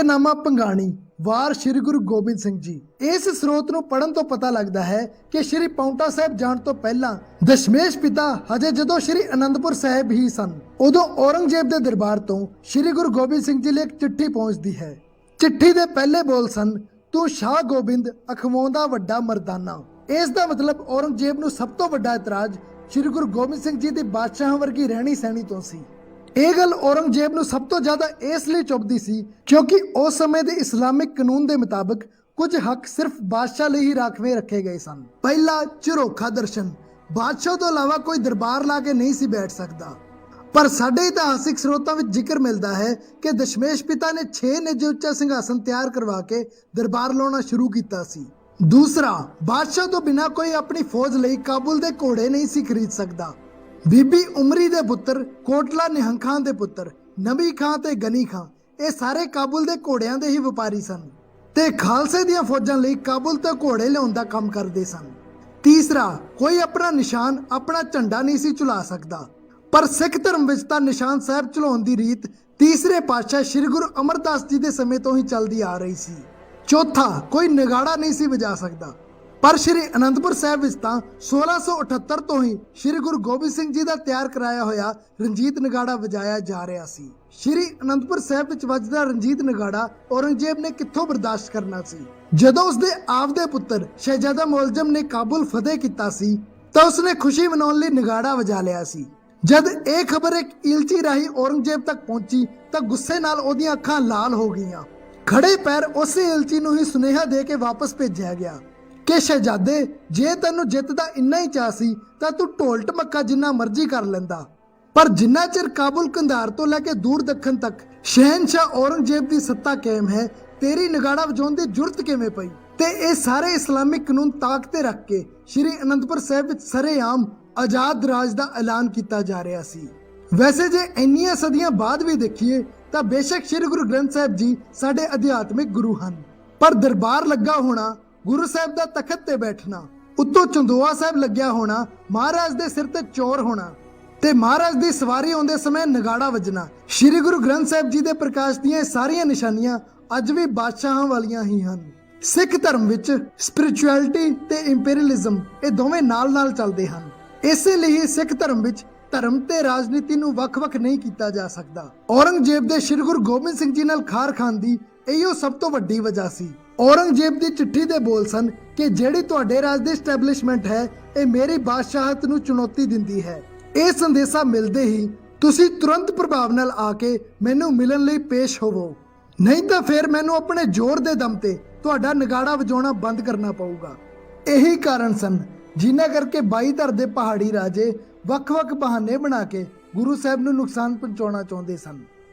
ਨਾਮਾ ਭੰਗਾਣੀ ਵਾਰ ਸ਼੍ਰੀ ਗੁਰੂ ਗੋਬਿੰਦ ਸਿੰਘ ਜੀ। ਇਸ ਸਰੋਤ ਨੂੰ ਪੜਨ ਤੋਂ ਪਤਾ ਲੱਗਦਾ ਹੈ ਕਿ ਸ਼੍ਰੀ ਪਾਉਂਟਾ ਸਾਹਿਬ ਜਾਣ ਤੋਂ ਪਹਿਲਾਂ ਦਸ਼ਮੇਸ਼ ਪਿਤਾ ਹਜੇ ਜਦੋਂ ਸ਼੍ਰੀ ਅਨੰਦਪੁਰ ਸਾਹਿਬ ਹੀ ਸਨ, ਉਦੋਂ ਔਰੰਗਜ਼ੇਬ ਦੇ ਦਰਬਾਰ ਤੋਂ ਸ਼੍ਰੀ ਗੁਰੂ ਗੋਬਿੰਦ ਸਿੰਘ ਜੀ ਲਈ ਇੱਕ ਚਿੱਠੀ ਪਹੁੰਚਦੀ ਹੈ। ਚਿੱਠੀ ਦੇ ਪਹਿਲੇ ਬੋਲ ਸਨ, ਤੂੰ ਸ਼ਾਹ ਗੋਬਿੰਦ ਅਖਵਾਉਂਦਾ ਵੱਡਾ ਮਰਦਾਨਾ। ਇਸ ਦਾ ਮਤਲਬ ਔਰੰਗਜ਼ੇਬ ਨੂੰ ਸਭ ਤੋਂ ਵੱਡਾ ਇਤਰਾਜ਼ ਸ਼੍ਰੀ ਗੁਰੂ ਗੋਬਿੰਦ ਸਿੰਘ ਜੀ ਦੀ ਬਾਦਸ਼ਾਹਾਂ ਵਰਗੀ ਰਹਿਣੀ ਸਹਿਣੀ ਤੋਂ ਸੀ। ਇਹ ਗੱਲ ਔਰੰਗਜ਼ੇਬ ਨੂੰ ਸਭ ਤੋਂ ਜ਼ਿਆਦਾ ਇਸ ਲਈ ਚੁਭਦੀ ਸੀ ਕਿਉਂਕਿ ਉਸ ਸਮੇਂ ਦੇ ਇਸਲਾਮਿਕ ਕਾਨੂੰਨ ਦੇ ਮੁਤਾਬਕ ਕੁਝ ਹੱਕ ਸਿਰਫ ਬਾਦਸ਼ਾਹ ਲਈ ਹੀ ਰਾਖਵੇਂ ਰੱਖੇ ਗਏ ਸਨ। ਪਹਿਲਾ, ਝਰੋਖਾ ਦਰਸ਼ਨ। ਬਾਦਸ਼ਾਹ ਤੋਂ ਇਲਾਵਾ ਕੋਈ ਦਰਬਾਰ ਲਾ ਕੇ ਨਹੀਂ ਸੀ ਬੈਠ ਸਕਦਾ। ਪਰ ਸਾਡੇ ਇਤਿਹਾਸਿਕ ਸਰੋਤਾਂ ਵਿੱਚ ਜ਼ਿਕਰ ਮਿਲਦਾ ਹੈ ਕਿ ਦਸ਼ਮੇਸ਼ ਪਿਤਾ ਨੇ 6 ਨਿੱਜ ਉੱਚਾ ਸਿੰਘਾਸਨ ਤਿਆਰ ਕਰਵਾ ਕੇ ਦਰਬਾਰ ਲਾਉਣਾ ਸ਼ੁਰੂ ਕੀਤਾ ਸੀ। ਦੂਸਰਾ, ਬਾਦਸ਼ਾਹ ਤੋਂ ਬਿਨਾਂ ਕੋਈ ਆਪਣੀ ਫੌਜ ਲਈ ਕਾਬੁਲ ਦੇ ਘੋੜੇ ਨਹੀਂ ਸੀ ਖਰੀਦ ਸਕਦਾ। ਬੀਬੀ ਉਮਰੀ ਦੇ ਪੁੱਤਰ, ਕੋਟਲਾ ਨਿਹੰਗ ਖਾਨ ਦੇ ਪੁੱਤਰ ਨਬੀ ਖਾਂ ਤੇ ਗਨੀ ਖਾਂ, ਇਹ ਸਾਰੇ ਕਾਬੁਲ ਦੇ ਘੋੜਿਆਂ ਦੇ ਹੀ ਵਪਾਰੀ ਸਨ ਤੇ ਖਾਲਸੇ ਦੀਆਂ ਫੌਜਾਂ ਲਈ ਕਾਬੁਲ ਤੋਂ ਘੋੜੇ ਲਿਆਉਣ ਦਾ ਕੰਮ ਕਰਦੇ ਸਨ। ਤੀਸਰਾ, ਕੋਈ ਆਪਣਾ ਨਿਸ਼ਾਨ, ਆਪਣਾ ਝੰਡਾ ਨਹੀਂ ਸੀ ਝੁਲਾ ਸਕਦਾ। ਪਰ ਸਿੱਖ ਧਰਮ ਵਿੱਚ ਤਾਂ ਨਿਸ਼ਾਨ ਸਾਹਿਬ ਝੁਲਾਉਣ ਦੀ ਰੀਤ ਤੀਸਰੇ ਪਾਤਸ਼ਾਹ ਸ਼੍ਰੀ ਗੁਰੂ ਅਮਰਦਾਸ ਜੀ ਦੇ ਸਮੇਂ ਤੋਂ ਹੀ ਚੱਲਦੀ ਆ ਰਹੀ ਸੀ। ਚੌਥਾ, ਕੋਈ ਨਗਾੜਾ ਨਹੀਂ ਸੀ ਵਜਾ ਸਕਦਾ। ਪਰ ਸ਼੍ਰੀ ਅਨੰਦਪੁਰ ਸਾਹਿਬ ਵਿੱਚ ਤਾਂ 1678 ਤੋਂ ਹੀ ਸ਼੍ਰੀ ਗੁਰੂ ਗੋਬਿੰਦ ਸਿੰਘ ਜੀ ਦਾ ਤਿਆਰ ਕਰਾਇਆ ਹੋਇਆ ਰਣਜੀਤ ਨਗਾੜਾ ਵਜਾਇਆ ਜਾ ਰਿਹਾ ਸੀ। ਸ਼੍ਰੀ ਅਨੰਦਪੁਰ ਸਾਹਿਬ ਵਿੱਚ ਵੱਜਦਾ ਰਣਜੀਤ ਨਗਾੜਾ ਔਰੰਗਜ਼ੇਬ ਨੇ ਕਿੱਥੋਂ ਬਰਦਾਸ਼ਤ ਕਰਨਾ ਸੀ। ਜਦੋਂ ਉਸਦੇ ਆਪ ਦੇ ਪੁੱਤਰ ਸ਼ਹਿਜ਼ਾਦਾ ਮੁਅੱਜ਼ਮ ਨੇ ਕਾਬੁਲ ਫਤਿਹ ਕੀਤਾ ਸੀ ਤਾਂ ਉਸਨੇ ਖੁਸ਼ੀ ਮਨਾਉਣ ਲਈ ਨਗਾੜਾ ਵਜਾ ਲਿਆ ਸੀ। ਜਦ ਇਹ ਖਬਰ ਇੱਕ ਇਲਚੀ ਰਾਹੀਂ ਔਰੰਗਜ਼ੇਬ ਤੱਕ ਪਹੁੰਚੀ ਤਾਂ ਗੁੱਸੇ ਨਾਲ ਉਹਦੀਆਂ ਅੱਖਾਂ ਲਾਲ ਹੋ ਗਈਆਂ। ਖੜੇ ਪੈਰ ਉਸੇ ਇਲਚੀ ਨੂੰ ਹੀ ਸੁਨੇਹਾ ਦੇ ਕੇ ਵਾਪਸ ਭੇਜਿਆ ਗਿਆ ਕਿ ਸ਼ਹਿਜ਼ਾਦੇ, ਜੇ ਤੈਨੂੰ ਜਿੱਤ ਦਾ ਇੰਨਾ ਹੀ ਚਾਅ ਸੀ ਤਾਂ ਤੂੰ ਢੋਲ ਢਮੱਕਾ ਜਿੰਨਾ ਮਰਜ਼ੀ ਕਰ ਲੈਂਦਾ, ਪਰ ਜਿੰਨਾ ਚਿਰ ਕਾਬੁਲ ਕੰਧਾਰ ਤੋਂ ਲੈ ਕੇ ਦੂਰ ਦੱਖਣ ਤੱਕ ਸ਼ਹਿਨਸ਼ਾਹ ਔਰੰਗਜ਼ੇਬ ਦੀ ਸੱਤਾ ਕਾਇਮ ਹੈ, ਤੇਰੀ ਨਗਾੜਾ ਵਜਾਉਣ ਦੀ ਜੁਰਤ ਕਿਵੇਂ ਪਈ। ਤੇ ਇਹ ਸਾਰੇ ਇਸਲਾਮਿਕ ਕਾਨੂੰਨ ਤਾਕ ਤੇ ਰੱਖ ਕੇ ਸ਼੍ਰੀ ਅਨੰਦਪੁਰ ਸਾਹਿਬ ਵਿੱਚ ਸਰੇਆਮ ਆਜ਼ਾਦ ਰਾਜ ਦਾ ਐਲਾਨ ਕੀਤਾ ਜਾ ਰਿਹਾ ਸੀ। ਵੈਸੇ ਜੇ ਇੰਨੀਆਂ ਸਦੀਆਂ ਬਾਅਦ ਵੀ ਦੇਖੀਏ ਤਾਂ ਬੇਸ਼ੱਕ ਸ਼੍ਰੀ ਗੁਰੂ ਗ੍ਰੰਥ ਸਾਹਿਬ ਜੀ ਸਾਡੇ ਅਧਿਆਤਮਿਕ ਗੁਰੂ ਹਨ, ਪਰ ਦਰਬਾਰ ਲੱਗਾ ਹੋਣਾ, ਗੁਰੂ ਸਾਹਿਬ ਦਾ ਤਖਤ ਤੇ ਬੈਠਣਾ, ਉੱਤੋਂ ਚੰਦੋਆ ਸਾਹਿਬ ਲੱਗਿਆ ਹੋਣਾ, ਮਹਾਰਾਜ ਦੇ ਸਿਰ ਤੇ ਚੋਰ ਹੋਣਾ ਤੇ ਮਹਾਰਾਜ ਦੀ ਸਵਾਰੀ ਆਉਂਦੇ ਸਮੇਂ ਨਗਾੜਾ ਵੱਜਣਾ, ਸ਼੍ਰੀ ਗੁਰੂ ਗ੍ਰੰਥ ਸਾਹਿਬ ਜੀ ਦੇ ਪ੍ਰਕਾਸ਼ ਦੀਆਂ ਸਾਰੀਆਂ ਨਿਸ਼ਾਨੀਆਂ ਅੱਜ ਵੀ ਬਾਦਸ਼ਾਹਾਂ ਵਾਲੀਆਂ ਹੀ ਹਨ। ਸਿੱਖ ਧਰਮ ਵਿੱਚ ਸਪਿਰਿਚੁਅਲਿਟੀ ਤੇ ਇੰਪੀਰੀਅਲਿਜ਼ਮ ਇਹ ਦੋਵੇਂ ਨਾਲ-ਨਾਲ ਚੱਲਦੇ ਹਨ। ਇਸੇ ਲਈ ਸਿੱਖ ਧਰਮ ਵਿੱਚ ਧਰਮ ਤੇ ਰਾਜਨੀਤੀ ਨੂੰ ਵੱਖ-ਵੱਖ ਨਹੀਂ ਕੀਤਾ ਜਾ ਸਕਦਾ। ਔਰੰਗਜ਼ੇਬ ਦੇ ਸ਼੍ਰੀ ਗੁਰੂ ਗੋਬਿੰਦ ਸਿੰਘ ਜੀ ਨਾਲ ਖਾਰ ਖਾਨ ਦੀ ਇਹੋ ਸਭ ਤੋਂ ਵੱਡੀ ਵਜ੍ਹਾ ਸੀ। ਔਰੰਗਜ਼ੇਬ ਦੀ ਚਿੱਠੀ ਦੇ ਬੋਲ ਸਨ ਕਿ ਜਿਹੜੀ ਤੁਹਾਡੇ ਰਾਜ ਦੀ ਐਸਟੈਬਲਿਸ਼ਮੈਂਟ ਹੈ, ਇਹ ਮੇਰੀ ਬਾਦਸ਼ਾਹਤ ਨੂੰ ਚੁਣੌਤੀ ਦਿੰਦੀ ਹੈ। ਇਹ ਸੰਦੇਸ਼ਾ ਮਿਲਦੇ ਹੀ ਤੁਸੀਂ ਤੁਰੰਤ ਪ੍ਰਭਾਵ ਨਾਲ ਆ ਕੇ ਮੈਨੂੰ ਮਿਲਣ ਲਈ ਪੇਸ਼ ਹੋਵੋ, ਨਹੀਂ ਤਾਂ ਫਿਰ ਮੈਨੂੰ ਆਪਣੇ ਜ਼ੋਰ ਦੇ ਦਮ ਤੇ ਤੁਹਾਡਾ ਨਗਾੜਾ ਵਜਾਉਣਾ ਬੰਦ ਕਰਨਾ ਪਊਗਾ। ਇਹੀ ਕਾਰਨ ਸਨ ਜਿਨ੍ਹਾਂ ਕਰਕੇ 22 ਧਰ ਦੇ ਪਹਾੜੀ ਰਾਜੇ ਵੱਖ-ਵੱਖ ਬਹਾਨੇ ਬਣਾ ਕੇ ਗੁਰੂ ਸਾਹਿਬ ਨੂੰ ਨੁਕਸਾਨ ਪਹੁੰਚਾਉਣਾ ਚਾਹੁੰਦੇ ਸਨ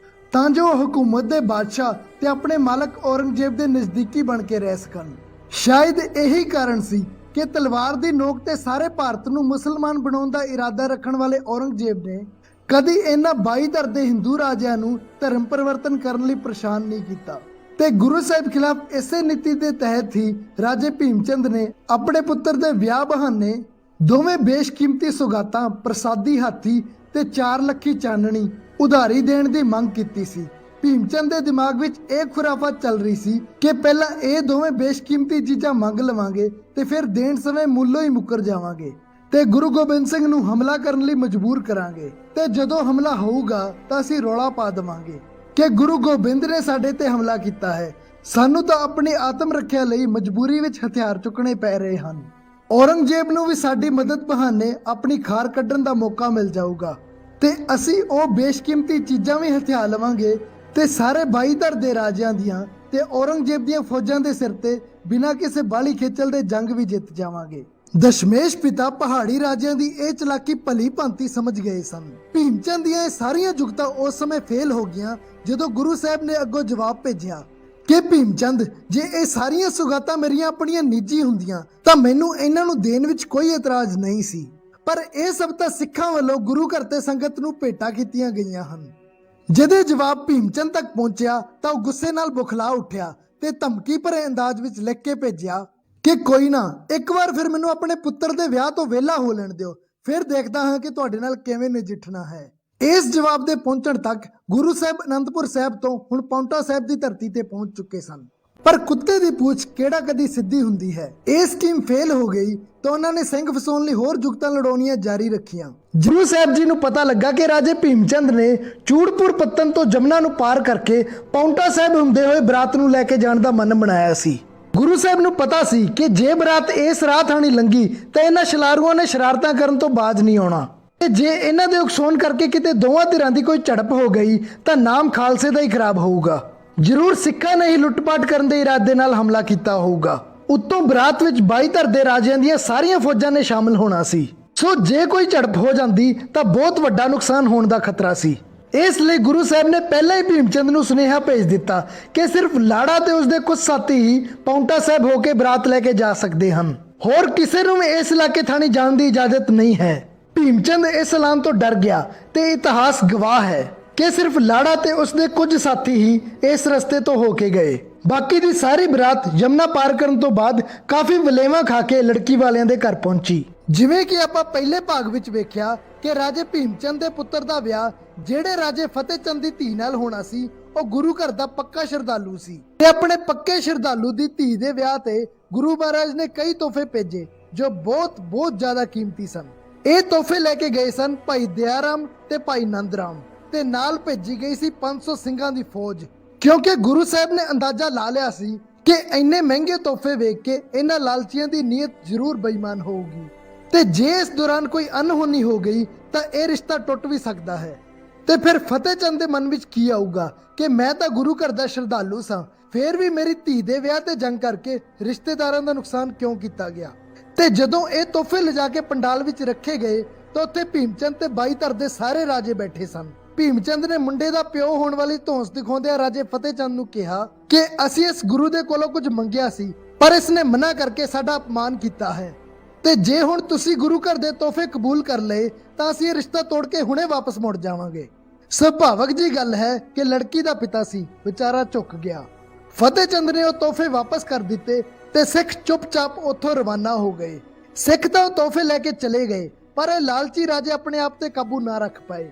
ਤਾਂ ਜੋ ਹਕੂਮਤ ਦੇ ਬਾਦਸ਼ਾਹ ਤੇ ਆਪਣੇ ਮਾਲਕ ਔਰੰਗਜ਼ੇਬ ਦੇ ਨਜ਼ਦੀਕੀ ਬਣ ਕੇ ਰਹਿ ਸਕਣ। ਸ਼ਾਇਦ ਇਹੀ ਕਾਰਨ ਸੀ ਕਿ ਤਲਵਾਰ ਦੀ ਨੋਕ ਤੇ ਸਾਰੇ ਭਾਰਤ ਨੂੰ ਮੁਸਲਮਾਨ ਬਣਾਉਣ ਦਾ ਇਰਾਦਾ ਰੱਖਣ ਵਾਲੇ ਔਰੰਗਜ਼ੇਬ ਨੇ ਕਦੀ ਇਹਨਾਂ 22 ਧਰ ਦੇ ਹਿੰਦੂ ਰਾਜਿਆਂ ਨੂੰ ਧਰਮ ਪਰਿਵਰਤਨ ਕਰਨ ਲਈ ਪਰੇਸ਼ਾਨ ਨਹੀਂ ਕੀਤਾ ਤੇ ਗੁਰੂ ਸਾਹਿਬ ਖਿਲਾਫ ਇਸੇ ਨੀਤੀ ਦੇ ਤਹਿਤ ਹੀ ਰਾਜੇ ਭੀਮ ਚੰਦ ਨੇ ਆਪਣੇ ਪੁੱਤਰ ਦੇ ਵਿਆਹ ਬਹਾਨੇ ਦੋਵੇਂ ਬੇਸ਼ਕੀਮਤੀ ਸੁਗਾਤਾਂ, ਪ੍ਰਸਾਦੀ ਹਾਥੀ ਤੇ 4 ਲੱਖੀ ਚਾਨਣੀ ਉਧਾਰੀ ਦੇਣ ਦੀ ਮੰਗ ਕੀਤੀ ਸੀ। ਭੀਮ ਚੰਦ ਦੇ ਦਿਮਾਗ ਵਿੱਚ ਇਹ ਖੁਰਾਫਤ ਚੱਲ ਰਹੀ ਸੀ ਕਿ ਪਹਿਲਾਂ ਇਹ ਦੋਵੇਂ ਬੇਸ਼ਕੀਮਤੀ ਚੀਜ਼ਾਂ ਮੰਗ ਲਵਾਂਗੇ ਤੇ ਫਿਰ ਦੇਣ ਸਮੇਂ ਮੁੱਲੋਂ ਹੀ ਮੁੱਕਰ ਜਾਵਾਂਗੇ ਤੇ ਗੁਰੂ ਗੋਬਿੰਦ ਸਿੰਘ ਨੂੰ ਹਮਲਾ ਕਰਨ ਲਈ ਮਜਬੂਰ ਕਰਾਂਗੇ ਤੇ ਜਦੋਂ ਹਮਲਾ ਹੋਊਗਾ ਤਾਂ ਅਸੀਂ ਰੌਲਾ ਪਾ ਦੇਵਾਂਗੇ ਕਿ ਗੁਰੂ ਗੋਬਿੰਦ ਨੇ ਸਾਡੇ ਤੇ ਹਮਲਾ ਕੀਤਾ ਹੈ, ਸਾਨੂੰ ਤਾਂ ਆਪਣੀ ਆਤਮ ਰੱਖਿਆ ਲਈ ਮਜਬੂਰੀ ਵਿੱਚ ਹਥਿਆਰ ਚੁੱਕਣੇ ਪੈ ਰਹੇ ਹਨ। ਔਰੰਗਜ਼ੇਬ ਨੂੰ ਵੀ ਸਾਡੀ ਮਦਦ ਬਹਾਨੇ ਆਪਣੀ ਖਾਰ ਕੱਢਣ ਦਾ ਮੌਕਾ ਮਿਲ ਜਾਊਗਾ ਤੇ ਅਸੀਂ ਉਹ ਬੇਸ਼ਕੀਮਤੀ ਚੀਜ਼ਾਂ ਵੀ ਹਥਿਆ ਲਵਾਂਗੇ ਤੇ ਸਾਰੇ 22 ਧਰ ਦੇ ਰਾਜਿਆਂ ਦੀਆਂ ਤੇ ਔਰੰਗਜ਼ੇਬ ਦੀਆਂ ਫੌਜਾਂ ਦੇ ਸਿਰ ਤੇ ਬਿਨਾਂ ਕਿਸੇ ਬਾਲੀ ਖੇਚਲ ਦੇ ਜੰਗ ਵੀ ਜਿੱਤ ਜਾਵਾਂਗੇ। ਦਸ਼ਮੇਸ਼ ਪਿਤਾ ਪਹਾੜੀ ਰਾਜਿਆਂ ਦੀ ਇਹ ਚਲਾਕੀ ਭਲੀ ਭਾਂਤੀ ਸਮਝ ਗਏ ਸਨ। ਭੀਮ ਚੰਦ ਦੀਆਂ ਇਹ ਸਾਰੀਆਂ ਜੁਗਤਾਂ ਉਸ ਸਮੇਂ ਫੇਲ ਹੋ ਗਈਆਂ ਜਦੋਂ ਗੁਰੂ ਸਾਹਿਬ ਨੇ ਅੱਗੋਂ ਜਵਾਬ ਭੇਜਿਆ ਕਿ ਭੀਮ ਚੰਦ, ਜੇ ਇਹ ਸਾਰੀਆਂ ਸੁਗਾਤਾਂ ਮੇਰੀਆਂ ਆਪਣੀਆਂ ਨਿੱਜੀ ਹੁੰਦੀਆਂ ਤਾਂ ਮੈਨੂੰ ਇਹਨਾਂ ਨੂੰ ਦੇਣ ਵਿੱਚ ਕੋਈ ਇਤਰਾਜ਼ ਨਹੀਂ ਸੀ, ਪਰ ਇਹ ਸਭ ਤਾਂ ਸਿੱਖਾਂ ਵੱਲੋਂ ਗੁਰੂ ਘਰ ਤੇ ਸੰਗਤ ਨੂੰ ਭੇਟਾ ਕੀਤੀਆਂ ਗਈਆਂ ਹਨ। ਜਦੋਂ ਜਵਾਬ ਭੀਮ ਚੰਦ ਤੱਕ ਪਹੁੰਚਿਆ ਤਾਂ ਉਹ ਗੁੱਸੇ ਨਾਲ ਬੁਖਲਾ ਉੱਠਿਆ ਤੇ ਧਮਕੀ ਭਰੇ ਅੰਦਾਜ਼ ਵਿੱਚ ਲਿਖ ਕੇ ਭੇਜਿਆ ਕਿ ਕੋਈ ਨਾ, ਇੱਕ ਵਾਰ ਫਿਰ ਮੈਨੂੰ ਆਪਣੇ ਪੁੱਤਰ ਦੇ ਵਿਆਹ ਤੋਂ ਵਿਹਲਾ ਹੋ ਲੈਣ ਦਿਓ, ਫਿਰ ਦੇਖਦਾ ਹਾਂ ਕਿ ਤੁਹਾਡੇ ਨਾਲ ਕਿਵੇਂ ਨਜਿੱਠਣਾ ਹੈ। ਇਸ ਜਵਾਬ ਦੇ ਪਹੁੰਚਣ ਤੱਕ ਗੁਰੂ ਸਾਹਿਬ ਅਨੰਦਪੁਰ ਸਾਹਿਬ ਤੋਂ ਹੁਣ ਪਾਉਂਟਾ ਸਾਹਿਬ ਦੀ ਧਰਤੀ ਤੇ ਪਹੁੰਚ ਚੁੱਕੇ ਸਨ। ਪਰ ਕੁੱਤੇ ਦੀ ਪੂਛ ਕਿਹੜਾ ਕਦੀ ਸਿੱਧੀ ਹੁੰਦੀ ਹੈ। ਇਹ ਸਕੀਮ ਫੇਲ ਹੋ ਗਈ ਤਾਂ ਉਹਨਾਂ ਨੇ ਸਿੰਘ ਫਸਾਉਣ ਲਈ ਹੋਰ ਜੁਗਤਾਂ ਲੜਾਉਣੀਆਂ ਜਾਰੀ ਰੱਖੀਆਂ। ਗੁਰੂ ਸਾਹਿਬ ਜੀ ਨੂੰ ਪਤਾ ਲੱਗਾ ਕਿ ਰਾਜੇ ਭੀਮਚੰਦ ਨੇ ਚੂੜਪੁਰ ਪੱਤਨ ਤੋਂ ਜਮਨਾ ਨੂੰ ਪਾਰ ਕਰਕੇ ਪਾਉਂਟਾ ਸਾਹਿਬ ਹੁੰਦੇ ਹੋਏ ਬਰਾਤ ਨੂੰ ਲੈ ਕੇ ਜਾਣ ਦਾ ਮਨ ਬਣਾਇਆ ਸੀ। ਗੁਰੂ ਸਾਹਿਬ ਨੂੰ ਪਤਾ ਸੀ ਕਿ ਜੇ ਬਰਾਤ ਇਸ ਰਾਹ ਥਾਣੀ ਲੰਗੀ ਤਾਂ ਇਹਨਾਂ ਸ਼ਲਾਰੂਆਂ ਨੇ ਸ਼ਰਾਰਤਾਂ ਕਰਨ ਤੋਂ ਬਾਜ਼ ਨਹੀਂ ਆਉਣਾ ਤੇ ਜੇ ਇਹਨਾਂ ਦੇ ਉਕਸਾਉਣ ਕਰਕੇ ਕਿਤੇ ਦੋਵਾਂ ਧਿਰਾਂ ਦੀ ਕੋਈ ਝੜਪ ਹੋ ਗਈ ਤਾਂ ਨਾਮ ਖਾਲਸੇ ਦਾ ਹੀ ਖਰਾਬ ਹੋਊਗਾ। ਜ਼ਰੂਰ ਸਿੱਖਾਂ ਨੇ ਹੀ ਲੁੱਟਪਾਟ ਕਰਨ ਦੇ ਇਰਾਦੇ ਨਾਲ ਹਮਲਾ ਕੀਤਾ ਹੋਊਗਾ। ਉੱਤੋਂ ਬਰਾਤ ਵਿੱਚ 22 ਧਰ ਦੇ ਰਾਜਿਆਂ ਦੀਆਂ ਸਾਰੀਆਂ ਫੌਜਾਂ ਨੇ ਸ਼ਾਮਲ ਹੋਣਾ ਸੀ। ਸੋ ਜੇ ਕੋਈ ਝੜਪ ਹੋ ਜਾਂਦੀ ਤਾਂ ਬਹੁਤ ਵੱਡਾ ਨੁਕਸਾਨ ਹੋਣ ਦਾ ਖਤਰਾ ਸੀ। ਇਸ ਲਈ ਗੁਰੂ ਸਾਹਿਬ ਨੇ ਪਹਿਲਾਂ ਹੀ ਭੀਮਚੰਦ ਨੂੰ ਸੁਨੇਹਾ ਭੇਜ ਦਿੱਤਾ ਕਿ ਸਿਰਫ ਲਾੜਾ ਤੇ ਉਸਦੇ ਕੁਝ ਸਾਥੀ ਹੀ ਪਾਉਂਟਾ ਸਾਹਿਬ ਹੋ ਕੇ ਬਰਾਤ ਲੈ ਕੇ ਜਾ ਸਕਦੇ ਹਨ। ਹੋਰ ਕਿਸੇ ਨੂੰ ਵੀ ਇਸ ਇਲਾਕੇ ਥਾਣੀ ਜਾਣ ਦੀ ਇਜਾਜ਼ਤ ਨਹੀਂ ਹੈ। ਭੀਮਚੰਦ ਇਸ ਐਲਾਨ ਤੋਂ ਡਰ ਗਿਆ ਤੇ ਇਤਿਹਾਸ ਗਵਾਹ ਹੈ ਕਿ ਸਿਰਫ ਲਾੜਾ ਤੇ ਉਸਦੇ ਕੁਝ ਸਾਥੀ ਹੀ ਇਸ ਰਸਤੇ ਤੋਂ ਹੋ ਕੇ ਗਏ। ਬਾਕੀ ਦੀ ਸਾਰੀ ਬਰਾਤ ਯਮਨਾ ਪਾਰ ਕਰਨ ਤੋਂ ਬਾਅਦ ਕਾਫੀ ਵਲੇਵਾਂ ਖਾ ਕੇ ਲੜਕੀ ਵਾਲਿਆਂ ਦੇ ਘਰ ਪਹੁੰਚੀ। ਜਿਵੇਂ ਕਿ ਆਪਾਂ ਪਹਿਲੇ ਭਾਗ ਵਿੱਚ ਵੇਖਿਆ ਕਿ ਰਾਜੇ ਭੀਮਚੰਦ ਦੇ ਪੁੱਤਰ ਦਾ ਵਿਆਹ ਜਿਹੜੇ ਰਾਜੇ ਫਤਿਹਚੰਦ ਦੀ ਧੀ ਨਾਲ ਹੋਣਾ ਸੀ ਉਹ ਗੁਰੂ ਘਰ ਦਾ ਪੱਕਾ ਸ਼ਰਧਾਲੂ ਸੀ ਤੇ ਆਪਣੇ ਪੱਕੇ ਸ਼ਰਧਾਲੂ ਦੀ ਧੀ ਦੇ ਵਿਆਹ ਤੇ ਗੁਰੂ ਮਹਾਰਾਜ ਨੇ ਕਈ ਤੋਹਫੇ ਭੇਜੇ ਜੋ ਬਹੁਤ ਜ਼ਿਆਦਾ ਕੀਮਤੀ ਸਨ। ਇਹ ਤੋਹਫੇ ਲੈ ਕੇ ਗਏ ਸਨ ਭਾਈ ਦਇਆ ਰਾਮ ਤੇ ਭਾਈ ਨੰਦ ਰਾਮ ਤੇ ਨਾਲ ਭੇਜੀ ਗਈ ਸੀ 500 ਸਿੰਘਾਂ ਦੀ ਫੌਜ, ਕਿਉਂਕਿ ਗੁਰੂ ਸਾਹਿਬ ਨੇ ਅੰਦਾਜ਼ਾ ਲਾ ਲਿਆ ਸੀ ਕਿ ਇੰਨੇ ਮਹਿੰਗੇ ਤੋਹਫੇ ਵੇਖ ਕੇ ਇਹਨਾਂ ਲਾਲਚੀਆਂ ਦੀ ਨੀਅਤ ਜ਼ਰੂਰ ਬੇਈਮਾਨ ਹੋਊਗੀ ਤੇ ਜੇ ਇਸ ਦੌਰਾਨ ਕੋਈ ਅਨਹੋਣੀ ਹੋ ਗਈ ਤਾਂ ਇਹ ਰਿਸ਼ਤਾ ਟੁੱਟ ਵੀ ਸਕਦਾ ਹੈ। ਤੇ ਫਿਰ ਫਤਿਹਚੰਦ ਦੇ ਮਨ ਵਿੱਚ ਕੀ ਆਊਗਾ ਕਿ ਮੈਂ ਤਾਂ ਗੁਰੂ ਘਰ ਦਾ ਸ਼ਰਧਾਲੂ ਸਾਂ, ਫੇਰ ਵੀ ਮੇਰੀ ਧੀ ਦੇ ਵਿਆਹ ਤੇ ਜੰਗ ਕਰਕੇ ਰਿਸ਼ਤੇਦਾਰਾਂ ਦਾ ਨੁਕਸਾਨ ਕਿਉਂ ਕੀਤਾ ਗਿਆ। ਤੇ ਜਦੋਂ ਇਹ ਤੋਹਫੇ ਲਿਜਾ ਕੇ ਪੰਡਾਲ ਵਿੱਚ ਰੱਖੇ ਗਏ ਤਾਂ ਉੱਥੇ ਭੀਮਚੰਦ ਤੇ 22 ਧਰ ਦੇ ਸਾਰੇ ਰਾਜੇ ਬੈਠੇ ਸਨ। ਭੀਮਚੰਦ ਨੇ ਮੁੰਡੇ ਦਾ ਪਿਓ ਹੋਣ ਵਾਲੀ ਧੌਂਸ ਦਿਖਾਉਂਦਿਆਂ ਰਾਜੇ ਫਤਿਹਚੰਦ ਨੂੰ ਕਿਹਾ ਕਿ ਅਸੀਂ ਇਸ ਗੁਰੂ ਦੇ ਕੋਲੋਂ ਕੁਝ ਮੰਗਿਆ ਸੀ ਪਰ ਇਸ ਨੇ ਮਨਾ ਕਰਕੇ ਸਾਡਾ ਅਪਮਾਨ ਕੀਤਾ ਹੈ ਤੇ ਜੇ ਹੁਣ ਤੁਸੀਂ ਗੁਰੂ ਘਰ ਦੇ ਤੋਹਫੇ ਕਬੂਲ ਕਰ ਲਏ ਤਾਂ ਅਸੀਂ ਇਹ ਰਿਸ਼ਤਾ ਤੋੜ ਕੇ ਹੁਣੇ ਵਾਪਸ ਮੁੜ ਜਾਵਾਂਗੇ। ਸੁਭਾਵਕ ਜੀ ਗੱਲ ਹੈ ਕਿ ਲੜਕੀ ਦਾ ਪਿਤਾ ਸੀ, ਵਿਚਾਰਾ ਝੁਕ ਗਿਆ। ਫਤਿਹਚੰਦ ਨੇ ਉਹ ਤੋਹਫੇ ਵਾਪਸ ਕਰ ਦਿੱਤੇ ਤੇ ਸਿੱਖ ਚੁੱਪਚਾਪ ਉੱਥੋਂ ਰਵਾਨਾ ਹੋ ਗਏ। ਸਿੱਖ ਤਾਂ ਉਹ ਤੋਹਫੇ ਲੈ ਕੇ ਚਲੇ ਗਏ ਪਰ ਇਹ ਲਾਲਚੀ ਰਾਜੇ ਆਪਣੇ ਆਪ ਤੇ ਕਾਬੂ ਨਾ ਰੱਖ ਪਾਏ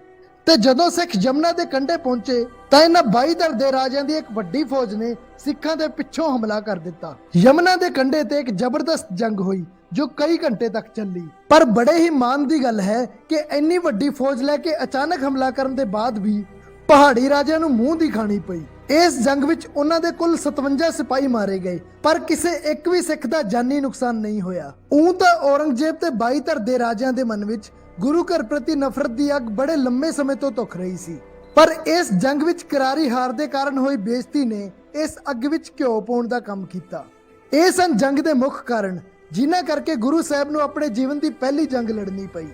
ਤੇ ਜਦੋਂ ਸਿੱਖ ਯਮਨਾ ਦੇ ਕੰਢੇ ਪਹੁੰਚੇ ਤਾਂ ਇਹਨਾਂ 22 ਧਰ ਦੇ ਰਾਜਿਆਂ ਦੀ ਇੱਕ ਵੱਡੀ ਫੌਜ ਨੇ ਸਿੱਖਾਂ ਦੇ ਪਿੱਛੋਂ ਹਮਲਾ ਕਰ ਦਿੱਤਾ। ਯਮਨਾ ਦੇ ਕੰਢੇ ਤੇ ਇੱਕ ਜ਼ਬਰਦਸਤ ਜੰਗ ਹੋਈ ਜੋ ਕਈ ਘੰਟੇ ਤੱਕ ਚੱਲੀ। ਪਰ ਬੜੇ ਹੀ ਮਾਣ ਦੀ ਗੱਲ ਹੈ ਕਿ ਇੰਨੀ ਵੱਡੀ ਫੌਜ ਲੈ ਕੇ ਅਚਾਨਕ ਹਮਲਾ ਕਰਨ ਦੇ ਬਾਅਦ ਵੀ ਪਹਾੜੀ ਰਾਜਿਆਂ ਨੂੰ ਮੂੰਹ ਦੀ ਖਾਣੀ ਪਈ। ਇਸ ਜੰਗ ਵਿੱਚ ਉਹਨਾਂ ਦੇ ਕੁੱਲ 57 ਸਿਪਾਹੀ ਮਾਰੇ ਗਏ ਪਰ ਕਿਸੇ ਇੱਕ ਵੀ ਸਿੱਖ ਦਾ ਜਾਨੀ ਨੁਕਸਾਨ ਨਹੀਂ ਹੋਇਆ। ਤਾਂ ਔਰੰਗਜ਼ੇਬ ਤੇ 22 ਧਰ ਦੇ ਰਾਜਿਆਂ ਦੇ ਮਨ ਵਿੱਚ ਗੁਰੂ ਘਰ ਪ੍ਰਤੀ ਨਫ਼ਰਤ ਦੀ ਅੱਗ ਬੜੇ ਲੰਮੇ ਸਮੇਂ ਤੋਂ ਧੁਖ ਰਹੀ ਸੀ। ਪਰ ਇਸ ਜੰਗ ਵਿੱਚ ਕਰਾਰੀ ਹਾਰ ਦੇ ਕਾਰਨ ਹੋਈ ਬੇਇੱਜ਼ਤੀ ਨੇ ਇਸ ਅੱਗ ਵਿੱਚ ਘਿਓ ਪਾਉਣ ਦਾ ਕੰਮ ਕੀਤਾ। ਇਹ ਸਨ ਜੰਗ ਦੇ ਮੁੱਖ ਕਾਰਨ ਜਿਨ੍ਹਾਂ ਕਰਕੇ ਗੁਰੂ ਸਾਹਿਬ ਨੂੰ ਆਪਣੇ ਜੀਵਨ ਦੀ ਪਹਿਲੀ ਜੰਗ ਲੜਨੀ ਪਈ।